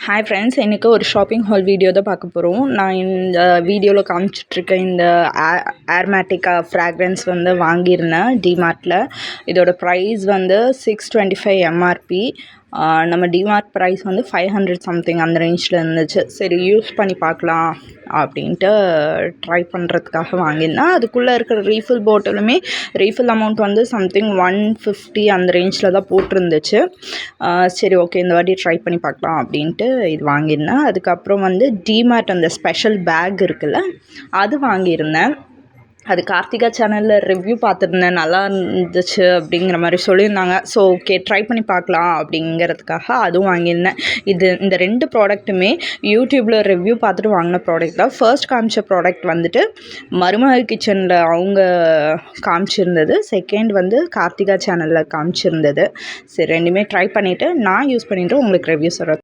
Hi friends, இன்றைக்கி ஒரு shopping hall video தான் பார்க்க போகிறோம். நான் இந்த வீடியோவில் காமிச்சிட்ருக்க இந்த ஏர்மேட்டிக்கா ஃப்ராக்ரன்ஸ் வந்து வாங்கியிருந்தேன் டிமார்ட்டில். இதோட ப்ரைஸ் வந்து 625 எம்ஆர்பி. நம்ம டிமார்ட் ப்ரைஸ் வந்து 500 சம்திங் அந்த ரேஞ்சில் இருந்துச்சு. சரி யூஸ் பண்ணி பார்க்கலாம் அப்படின்ட்டு ட்ரை பண்ணுறதுக்காக வாங்கியிருந்தேன். அதுக்குள்ளே இருக்கிற ரீஃபில் பாட்டிலுமே ரீஃபில் அமௌண்ட் வந்து சம்திங் 150 அந்த ரேஞ்சில் தான் போட்டிருந்துச்சு. சரி ஓகே, இந்த வாட்டி ட்ரை பண்ணி பார்க்கலாம் அப்படின்ட்டு இது வாங்கியிருந்தேன். அதுக்கப்புறம் வந்து டிமார்ட் அந்த ஸ்பெஷல் பேக் இருக்குல்ல, அது வாங்கியிருந்தேன். அது கார்த்திகா சேனலில் ரிவ்யூ பார்த்துருந்தேன், நல்லா இருந்துச்சு அப்படிங்கிற மாதிரி சொல்லியிருந்தாங்க. ஸோ ஓகே ட்ரை பண்ணி பார்க்கலாம் அப்படிங்கிறதுக்காக அதுவும் வாங்கியிருந்தேன். இந்த 2 ப்ராடக்ட்டுமே யூடியூப்பில் ரிவ்யூ பார்த்துட்டு வாங்கின ப்ராடக்ட் தான். ஃபர்ஸ்ட் காமிச்ச ப்ராடக்ட் வந்துட்டு மருமகள் கிச்சனில் அவங்க காமிச்சிருந்தது. செகண்ட் வந்து கார்த்திகா சேனலில் காமிச்சிருந்தது. சரி ரெண்டுமே ட்ரை பண்ணிவிட்டு நான் யூஸ் பண்ணிவிட்டு உங்களுக்கு ரிவ்யூ சொல்கிறேன்.